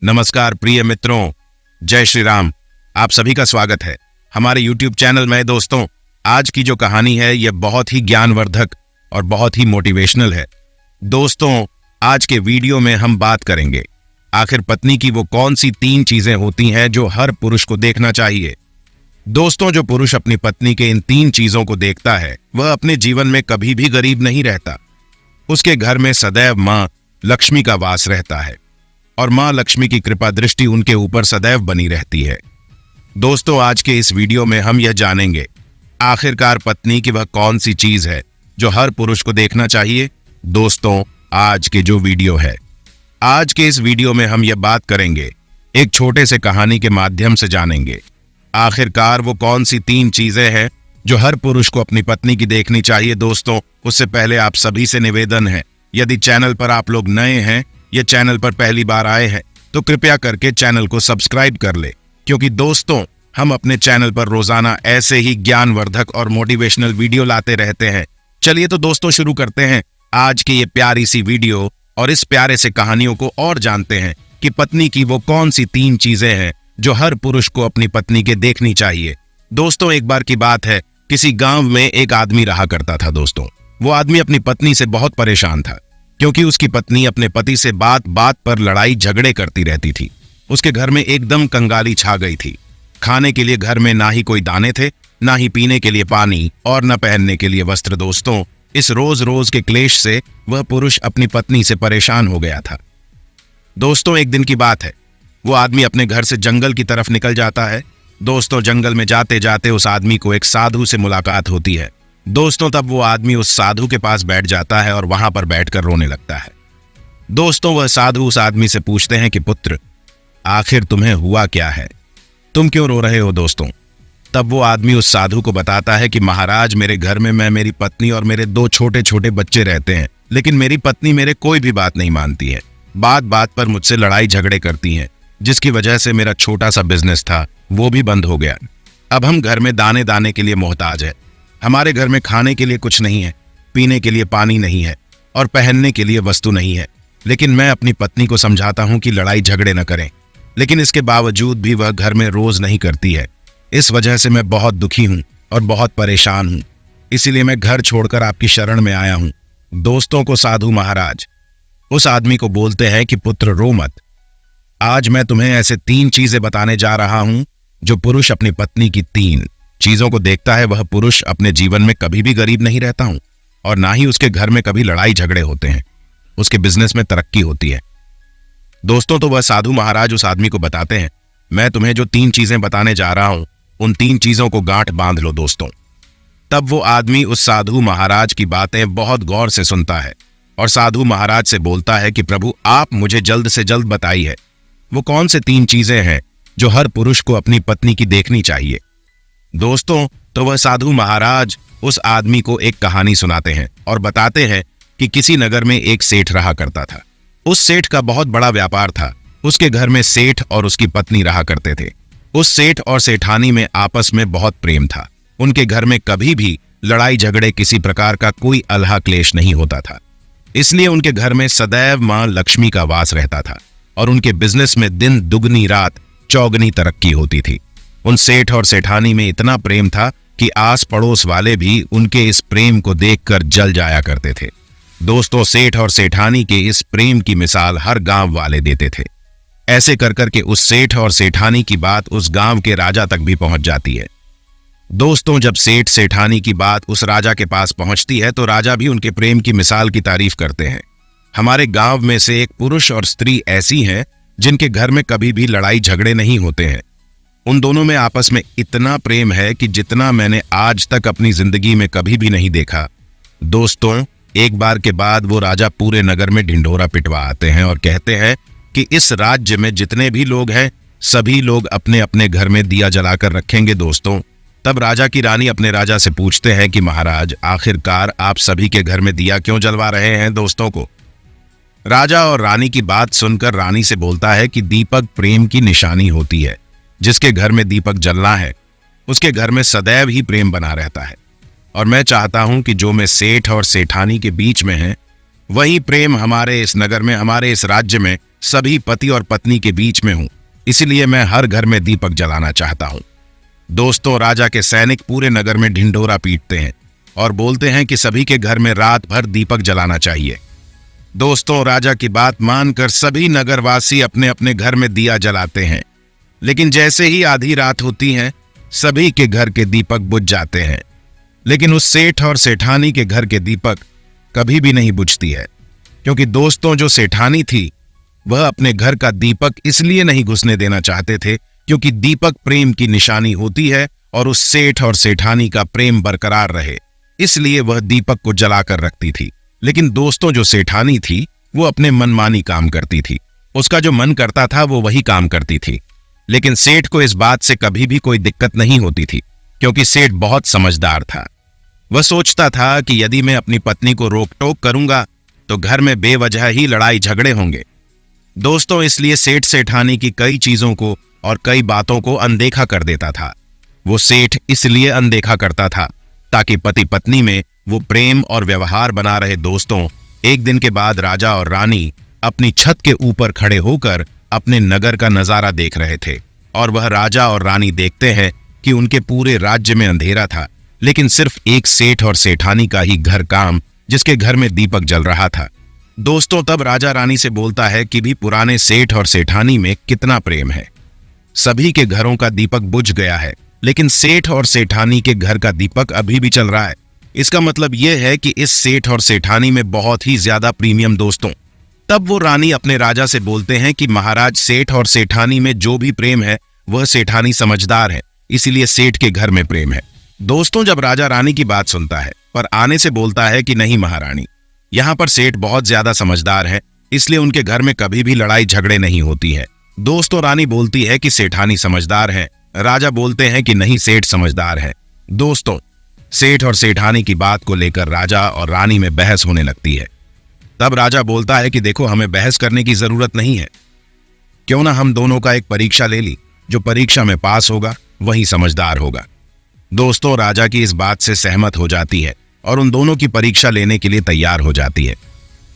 नमस्कार प्रिय मित्रों, जय श्री राम। आप सभी का स्वागत है हमारे YouTube चैनल में। दोस्तों, आज की जो कहानी है यह बहुत ही ज्ञानवर्धक और बहुत ही मोटिवेशनल है। दोस्तों, आज के वीडियो में हम बात करेंगे आखिर पत्नी की वो कौन सी 3 चीजें होती हैं जो हर पुरुष को देखना चाहिए। दोस्तों, जो पुरुष अपनी पत्नी के इन 3 चीजों को देखता है वह अपने जीवन में कभी भी गरीब नहीं रहता। उसके घर में सदैव मां लक्ष्मी का वास रहता है और मां लक्ष्मी की कृपा दृष्टि उनके ऊपर सदैव बनी रहती है। दोस्तों, आज के इस वीडियो में हम यह जानेंगे आखिरकार पत्नी की वह कौन सी चीज है जो हर पुरुष को देखना चाहिए। दोस्तों, आज के जो वीडियो है, आज के इस वीडियो में हम यह बात करेंगे, एक छोटे से कहानी के माध्यम से जानेंगे आखिरकार वो कौन सी 3 चीजें हैं जो हर पुरुष को अपनी पत्नी की देखनी चाहिए। दोस्तों, उससे पहले आप सभी से निवेदन है, यदि चैनल पर आप लोग नए हैं या चैनल पर पहली बार आए हैं तो कृपया करके चैनल को सब्सक्राइब कर ले, क्योंकि दोस्तों हम अपने चैनल पर रोजाना ऐसे ही ज्ञानवर्धक और मोटिवेशनल वीडियो लाते रहते हैं। चलिए तो दोस्तों शुरू करते हैं आज की ये प्यारी सी वीडियो और इस प्यारे से कहानियों को और जानते हैं कि पत्नी की वो कौन सी 3 चीजें हैं जो हर पुरुष को अपनी पत्नी के देखनी चाहिए। दोस्तों, एक बार की बात है, किसी गांव में एक आदमी रहा करता था। दोस्तों, वो आदमी अपनी पत्नी से बहुत परेशान था, क्योंकि उसकी पत्नी अपने पति से बात बात पर लड़ाई झगड़े करती रहती थी। उसके घर में एकदम कंगाली छा गई थी। खाने के लिए घर में ना ही कोई दाने थे, ना ही पीने के लिए पानी और न पहनने के लिए वस्त्र। दोस्तों, इस रोज रोज के क्लेश से वह पुरुष अपनी पत्नी से परेशान हो गया था। दोस्तों, एक दिन की बात है, वो आदमी अपने घर से जंगल की तरफ निकल जाता है। दोस्तों, जंगल में जाते जाते उस आदमी को एक साधु से मुलाकात होती है। दोस्तों, तब वो आदमी उस साधु के पास बैठ जाता है और वहां पर बैठकर रोने लगता है। दोस्तों, वह साधु उस आदमी से पूछते हैं कि पुत्र, आखिर तुम्हें हुआ क्या है, तुम क्यों रो रहे हो। दोस्तों, तब वो आदमी उस साधु को बताता है कि महाराज, मेरे घर में मैं, मेरी पत्नी और मेरे 2 छोटे छोटे बच्चे रहते हैं, लेकिन मेरी पत्नी मेरे कोई भी बात नहीं मानती है। बात बात पर मुझसे लड़ाई झगड़े करती हैं, जिसकी वजह से मेरा छोटा सा बिजनेस था वो भी बंद हो गया। अब हम घर में दाने दाने के लिए मोहताज है। हमारे घर में खाने के लिए कुछ नहीं है, पीने के लिए पानी नहीं है और पहनने के लिए वस्तु नहीं है। लेकिन मैं अपनी पत्नी को समझाता हूं कि लड़ाई झगड़े न करें, लेकिन इसके बावजूद भी वह घर में रोज नहीं करती है। इस वजह से मैं बहुत दुखी हूं और बहुत परेशान हूं, इसीलिए मैं घर छोड़कर आपकी शरण में आया हूं। दोस्तों को साधु महाराज उस आदमी को बोलते हैं कि पुत्र, रो मत। आज मैं तुम्हें ऐसे 3 चीजें बताने जा रहा हूं जो पुरुष अपनी पत्नी की 3 चीजों को देखता है, वह पुरुष अपने जीवन में कभी भी गरीब नहीं रहता हूं और ना ही उसके घर में कभी लड़ाई झगड़े होते हैं, उसके बिजनेस में तरक्की होती है। दोस्तों, तो वह साधु महाराज उस आदमी को बताते हैं, मैं तुम्हें जो 3 चीजें बताने जा रहा हूं उन 3 चीजों को गांठ बांध लो। दोस्तों, तब वो आदमी उस साधु महाराज की बातें बहुत गौर से सुनता है और साधु महाराज से बोलता है कि प्रभु, आप मुझे जल्द से जल्द बताइए वो कौन से 3 चीजें हैं जो हर पुरुष को अपनी पत्नी की देखनी चाहिए। दोस्तों, तो वह साधु महाराज उस आदमी को एक कहानी सुनाते हैं और बताते हैं कि किसी नगर में एक सेठ रहा करता था। उस सेठ का बहुत बड़ा व्यापार था। उसके घर में सेठ और उसकी पत्नी रहा करते थे। उस सेठ और सेठानी में आपस में बहुत प्रेम था। उनके घर में कभी भी लड़ाई झगड़े, किसी प्रकार का कोई अल्हा क्लेश नहीं होता था। इसलिए उनके घर में सदैव मां लक्ष्मी का वास रहता था और उनके बिजनेस में दिन दुगनी रात चौगनी तरक्की होती थी। उन सेठ और सेठानी में इतना प्रेम था कि आस पड़ोस वाले भी उनके इस प्रेम को देखकर जल जाया करते थे। दोस्तों, सेठ और सेठानी के इस प्रेम की मिसाल हर गांव वाले देते थे। ऐसे कर करके उस सेठ और सेठानी की बात उस गांव के राजा तक भी पहुंच जाती है। दोस्तों, जब सेठ सेठानी की बात उस राजा के पास पहुंचती है तो राजा भी उनके प्रेम की मिसाल की तारीफ करते हैं। हमारे गांव में से एक पुरुष और स्त्री ऐसी हैं जिनके घर में कभी भी लड़ाई झगड़े नहीं होते हैं। उन दोनों में आपस में इतना प्रेम है कि जितना मैंने आज तक अपनी जिंदगी में कभी भी नहीं देखा। दोस्तों, एक बार के बाद वो राजा पूरे नगर में ढिंढोरा पिटवा आते हैं और कहते हैं कि इस राज्य में जितने भी लोग हैं सभी लोग अपने अपने घर में दिया जलाकर रखेंगे। दोस्तों, तब राजा की रानी अपने राजा से पूछते हैं कि महाराज, आखिरकार आप सभी के घर में दिया क्यों जलवा रहे हैं दोस्तों को। राजा और रानी की बात सुनकर रानी से बोलता है कि दीपक प्रेम की निशानी होती है। जिसके घर में दीपक जलना है उसके घर में सदैव ही प्रेम बना रहता है और मैं चाहता हूं कि जो मैं सेठ और सेठानी के बीच में है वही प्रेम हमारे इस नगर में, हमारे इस राज्य में सभी पति और पत्नी के बीच में हूं, इसलिए मैं हर घर में दीपक जलाना चाहता हूं। दोस्तों, राजा के सैनिक पूरे नगर में ढिंढोरा पीटते हैं और बोलते हैं कि सभी के घर में रात भर दीपक जलाना चाहिए। दोस्तों, राजा की बात मानकर सभी नगरवासी अपने अपने घर में दिया जलाते हैं, लेकिन जैसे ही आधी रात होती है सभी के घर के दीपक बुझ जाते हैं। लेकिन उस सेठ और सेठानी के घर के दीपक कभी भी नहीं बुझती है, क्योंकि दोस्तों जो सेठानी थी वह अपने घर का दीपक इसलिए नहीं घुसने देना चाहते थे क्योंकि दीपक प्रेम की निशानी होती है और उस सेठ और सेठानी का प्रेम बरकरार रहे, इसलिए वह दीपक को जलाकर रखती थी। लेकिन दोस्तों जो सेठानी थी वो अपने मनमानी काम करती थी, उसका जो मन करता था वो वही काम करती थी। लेकिन सेठ को इस बात से कभी भी कोई दिक्कत नहीं होती थी, क्योंकि सेठ बहुत समझदार था। वह सोचता था कि यदि मैं अपनी पत्नी को रोक टोक करूंगा तो घर में बेवजह ही लड़ाई झगड़े होंगे। दोस्तों, इसलिए सेठ सेठानी की कई चीजों को और कई बातों को अनदेखा कर देता था। वो सेठ इसलिए अनदेखा करता था ताकि पति पत्नी में वो प्रेम और व्यवहार बना रहे। दोस्तों, एक दिन के बाद राजा और रानी अपनी छत के ऊपर खड़े होकर अपने नगर का नजारा देख रहे थे और वह राजा और रानी देखते हैं कि उनके पूरे राज्य में अंधेरा था, लेकिन सिर्फ एक सेठ और सेठानी का ही घर काम, जिसके घर में दीपक जल रहा था। दोस्तों, तब राजा रानी से बोलता है कि भी पुराने सेठ और सेठानी में कितना प्रेम है। सभी के घरों का दीपक बुझ गया है, लेकिन सेठ और सेठानी के घर का दीपक अभी भी चल रहा है। इसका मतलब यह है कि इस सेठ और सेठानी में बहुत ही ज्यादा प्रीमियम। दोस्तों, तब वो रानी अपने राजा से बोलते हैं कि महाराज, सेठ और सेठानी में जो भी प्रेम है वह सेठानी समझदार है, इसीलिए सेठ के घर में प्रेम है। दोस्तों, जब राजा रानी की बात सुनता है पर आने से बोलता है कि नहीं महारानी, यहाँ पर सेठ बहुत ज्यादा समझदार है, इसलिए उनके घर में कभी भी लड़ाई झगड़े नहीं होती है। दोस्तों, रानी बोलती है कि सेठानी समझदार है, राजा बोलते हैं कि नहीं, सेठ समझदार है। दोस्तों, सेठ और सेठानी की बात को लेकर राजा और रानी में बहस होने लगती है। तब राजा बोलता है कि देखो, हमें बहस करने की जरूरत नहीं है, क्यों ना हम दोनों का एक परीक्षा ले ली, जो परीक्षा में पास होगा वही समझदार होगा। दोस्तों, राजा की इस बात से सहमत हो जाती है और उन दोनों की परीक्षा लेने के लिए तैयार हो जाती है।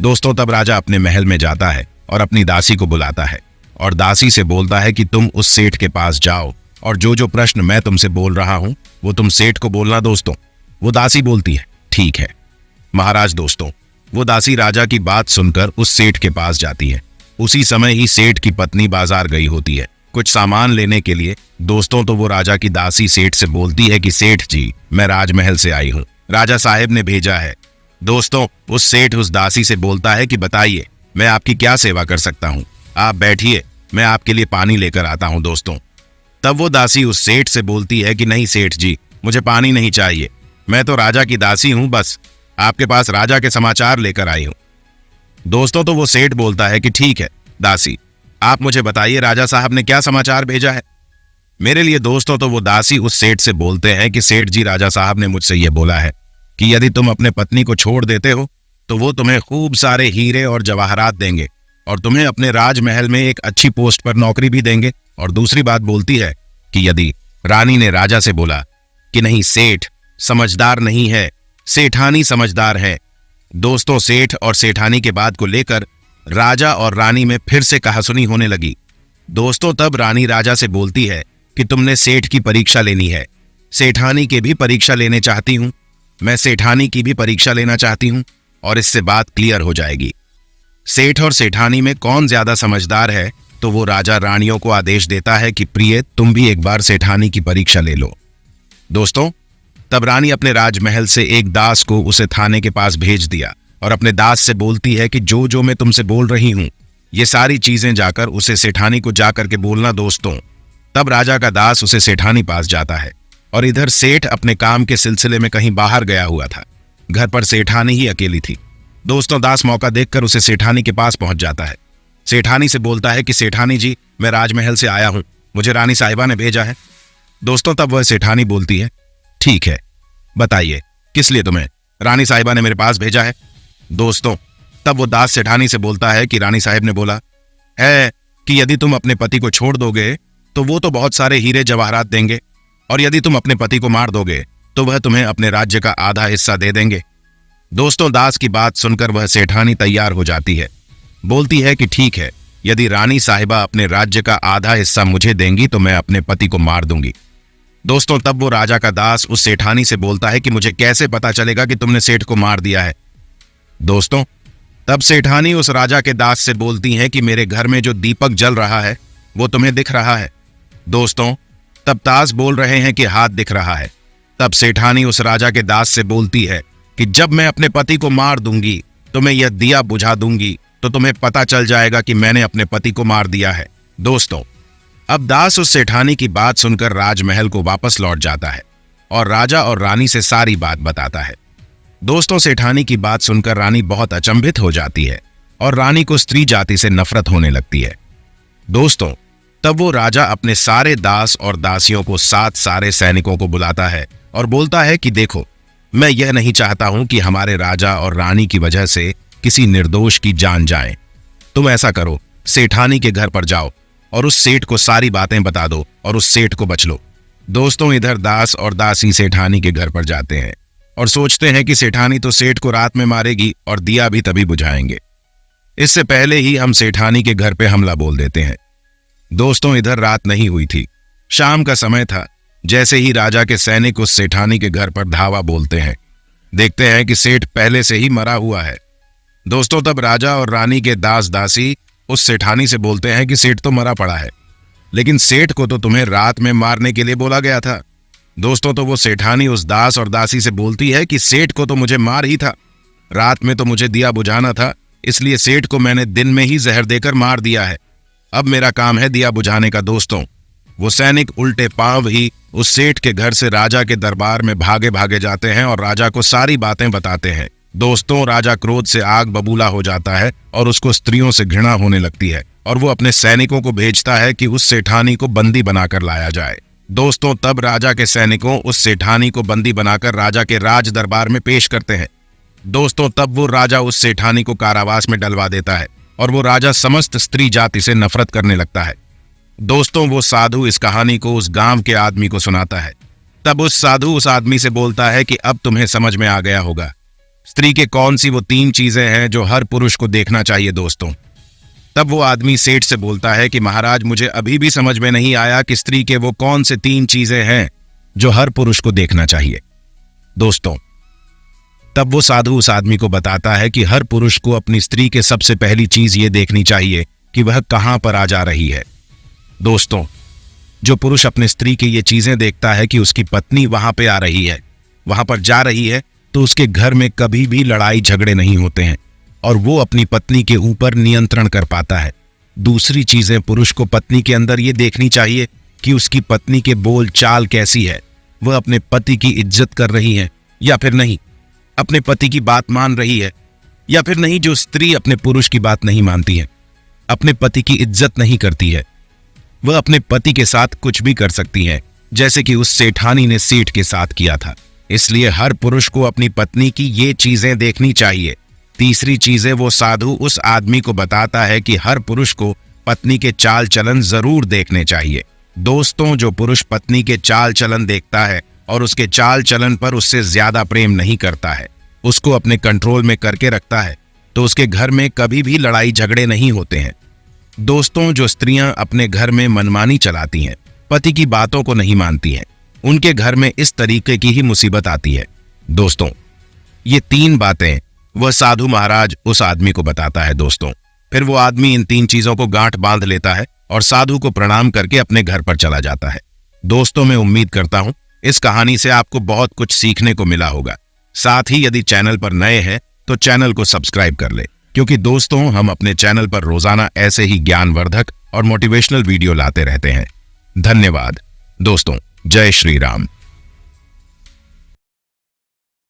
दोस्तों, तब राजा अपने महल में जाता है और अपनी दासी को बुलाता है और दासी से बोलता है कि तुम उस सेठ के पास जाओ और जो जो प्रश्न मैं तुमसे बोल रहा हूं वो तुम सेठ को बोलना। दोस्तों, वो दासी बोलती है ठीक है महाराज। दोस्तों, वो दासी राजा की बात सुनकर उस सेठ के पास जाती है। उसी समय ही सेठ की पत्नी बाजार गई होती है कुछ सामान लेने के लिए। दोस्तों, तो वो राजा की दासी सेठ से बोलती है कि सेठ जी, मैं राजमहल से आई हूं, राजा साहेब ने भेजा है। दोस्तों, उस सेठ उस दासी से बोलता है कि बताइए मैं आपकी क्या सेवा कर सकता हूं, आप बैठिए, मैं आपके लिए पानी लेकर आता हूं। दोस्तों, तब वो दासी उस सेठ से बोलती है कि नहीं सेठ जी, मुझे पानी नहीं चाहिए, मैं तो राजा की दासी हूं, बस आपके पास राजा के समाचार लेकर आई हूं। दोस्तों, तो वो सेठ बोलता है कि ठीक है दासी, आप मुझे बताइए राजा साहब ने क्या समाचार भेजा है मेरे लिए। दोस्तों, तो वो दासी उस सेठ से बोलते हैं कि सेठ जी, राजा साहब ने मुझसे यह बोला है कि यदि तुम अपने पत्नी को छोड़ देते हो तो वो तुम्हें खूब सारे हीरे और जवाहरात देंगे और तुम्हें अपने राजमहल में एक अच्छी पोस्ट पर नौकरी भी देंगे। और दूसरी बात बोलती है कि यदि रानी ने राजा से बोला कि नहीं, सेठ समझदार नहीं है, सेठानी समझदार है। दोस्तों, सेठ और सेठानी के बात को लेकर राजा और रानी में फिर से कहासुनी होने लगी। दोस्तों, तब रानी राजा से बोलती है कि तुमने सेठ की परीक्षा लेनी है, सेठानी की भी परीक्षा लेने चाहती हूं, मैं सेठानी की भी परीक्षा लेना चाहती हूं और इससे बात क्लियर हो जाएगी। सेठ और सेठानी में कौन ज्यादा समझदार है, तो वो राजा रानियों को आदेश देता है कि प्रिय, तुम भी एक बार सेठानी की परीक्षा ले लो। दोस्तों, तब रानी अपने राजमहल से एक दास को उसे थाने के पास भेज दिया और अपने दास से बोलती है कि जो जो मैं तुमसे बोल रही हूं ये सारी चीजें जाकर उसे सेठानी को जाकर के बोलना। दोस्तों, तब राजा का दास उसे सेठानी पास जाता है और इधर सेठ अपने काम के सिलसिले में कहीं बाहर गया हुआ था, घर पर सेठानी ही अकेली थी। दोस्तों, दास मौका देखकर उसे सेठानी के पास पहुंच जाता है। सेठानी से बोलता है कि सेठानी जी, मैं राजमहल से आया हूं, मुझे रानी साहिबा ने भेजा है। दोस्तों, तब वह सेठानी बोलती है ठीक है, बताइए किस लिए तुम्हें रानी साहिबा ने मेरे पास भेजा है। दोस्तों, तब वो दास सेठानी से बोलता है कि रानी साहिब ने बोला है कि यदि तुम अपने पति को छोड़ दोगे तो वो तो बहुत सारे हीरे जवाहरात देंगे, और यदि तुम अपने पति को मार दोगे तो वह तुम्हें अपने राज्य का आधा हिस्सा दे देंगे। दोस्तों, दास की बात सुनकर वह सेठानी तैयार हो जाती है, बोलती है कि ठीक है, यदि रानी साहिबा अपने राज्य का आधा हिस्सा मुझे देंगी तो मैं अपने पति को मार दूंगी। दोस्तों, तब वो राजा का दास उस सेठानी से बोलता है कि मुझे कैसे पता चलेगा कि तुमने सेठ को मार दिया है। दोस्तों, तब सेठानी उस राजा के दास से बोलती है कि मेरे घर में जो दीपक जल रहा है वो तुम्हें दिख रहा है। दोस्तों, तब तास बोल रहे हैं कि हाथ दिख रहा है। तब सेठानी उस राजा के दास से बोलती है कि जब मैं अपने पति को मार दूंगी तो मैं यह दिया बुझा दूंगी तो तुम्हें पता चल जाएगा कि मैंने अपने पति को मार दिया है। दोस्तों, अब दास उस सेठानी की बात सुनकर राजमहल को वापस लौट जाता है और राजा और रानी से सारी बात बताता है। दोस्तों, सेठानी की बात सुनकर रानी बहुत अचंभित हो जाती है और रानी को स्त्री जाति से नफरत होने लगती है। दोस्तों, तब वो राजा अपने सारे दास और दासियों को साथ सारे सैनिकों को बुलाता है और बोलता है कि देखो, मैं यह नहीं चाहता हूं कि हमारे राजा और रानी की वजह से किसी निर्दोष की जान जाए। तुम ऐसा करो, सेठानी के घर पर जाओ और उस सेठ को सारी बातें बता दो और उस सेठ को बच लो। दोस्तों, इधर दास और दासी सेठानी के घर पर जाते हैं और सोचते हैं कि सेठानी तो सेठ को रात में मारेगी और दिया भी तभी बुझाएंगे। इससे पहले ही हम सेठानी के घर पे हमला बोल देते हैं। दोस्तों, इधर रात नहीं हुई थी, शाम का समय था। जैसे ही राजा के सैनिक उस सेठानी के घर पर धावा बोलते हैं, देखते हैं कि सेठ पहले से ही मरा हुआ है। दोस्तों, तब राजा और रानी के दास दासी उस सेठानी से बोलते हैं कि सेठ तो मरा पड़ा है, लेकिन सेठ को तो तुम्हें रात में मारने के लिए बोला गया था। दोस्तों, तो वो सेठानी उस दास और दासी से बोलती है कि सेठ को तो मुझे मार ही था, रात में तो मुझे दिया बुझाना था, इसलिए सेठ को मैंने दिन में ही जहर देकर मार दिया है। अब मेरा काम है दिया बुझाने का। दोस्तों, वो सैनिक उल्टे पांव ही उस सेठ के घर से राजा के दरबार में भागे भागे जाते हैं और राजा को सारी बातें बताते हैं। दोस्तों, राजा क्रोध से आग बबूला हो जाता है और उसको स्त्रियों से घृणा होने लगती है और वो अपने सैनिकों को भेजता है कि उस सेठानी को बंदी बनाकर लाया जाए। दोस्तों, तब राजा के सैनिकों उस सेठानी को बंदी बनाकर राजा के राज दरबार में पेश करते हैं। दोस्तों, तब वो राजा उस सेठानी को कारावास में डलवा देता है और वो राजा समस्त स्त्री जाति से नफरत करने लगता है। दोस्तों, वो साधु इस कहानी को उस गांव के आदमी को सुनाता है। तब उस साधु उस आदमी से बोलता है कि अब तुम्हें समझ में आ गया होगा स्त्री के कौन सी वो 3 चीजें हैं जो हर पुरुष को देखना चाहिए। दोस्तों, तब वो आदमी सेठ से बोलता है कि महाराज, मुझे अभी भी समझ में नहीं आया कि स्त्री के वो कौन से 3 चीजें हैं जो हर पुरुष को देखना चाहिए। दोस्तों, तब वो साधु उस आदमी को बताता है कि हर पुरुष को अपनी स्त्री के सबसे पहली चीज ये देखनी चाहिए कि वह कहां पर आ जा रही है। दोस्तों, जो पुरुष अपने स्त्री की ये चीजें देखता है कि उसकी पत्नी वहां पे आ रही है, वहां पर जा रही है, तो उसके घर में कभी भी लड़ाई झगड़े नहीं होते हैं और वो अपनी पत्नी के ऊपर नियंत्रण कर पाता है। दूसरी चीजें पुरुष को पत्नी के अंदर ये देखनी चाहिए कि उसकी पत्नी के बोल चाल कैसी है, वह अपने पति की इज्जत कर रही है या फिर नहीं, अपने पति की बात मान रही है या फिर नहीं। जो स्त्री अपने पुरुष की बात नहीं मानती है, अपने पति की इज्जत नहीं करती है, वह अपने पति के साथ कुछ भी कर सकती है, जैसे कि उस सेठानी ने सेठ के साथ किया था। इसलिए हर पुरुष को अपनी पत्नी की ये चीजें देखनी चाहिए। तीसरी चीजें वो साधु उस आदमी को बताता है कि हर पुरुष को पत्नी के चाल चलन जरूर देखने चाहिए। दोस्तों, जो पुरुष पत्नी के चाल चलन देखता है और उसके चाल चलन पर उससे ज्यादा प्रेम नहीं करता है, उसको अपने कंट्रोल में करके रखता है, तो उसके घर में कभी भी लड़ाई झगड़े नहीं होते हैं। दोस्तों, जो स्त्रियां अपने घर में मनमानी चलाती हैं, पति की बातों को नहीं मानती हैं, उनके घर में इस तरीके की ही मुसीबत आती है। दोस्तों, ये 3 बातें वह साधु महाराज उस आदमी को बताता है। दोस्तों, फिर वो आदमी इन 3 चीजों को गांठ बांध लेता है और साधु को प्रणाम करके अपने घर पर चला जाता है। दोस्तों, मैं उम्मीद करता हूं इस कहानी से आपको बहुत कुछ सीखने को मिला होगा। साथ ही यदि चैनल पर नए हैं तो चैनल को सब्सक्राइब कर ले, क्योंकि दोस्तों, हम अपने चैनल पर रोजाना ऐसे ही ज्ञानवर्धक और मोटिवेशनल वीडियो लाते रहते हैं। धन्यवाद दोस्तों। जय श्री राम।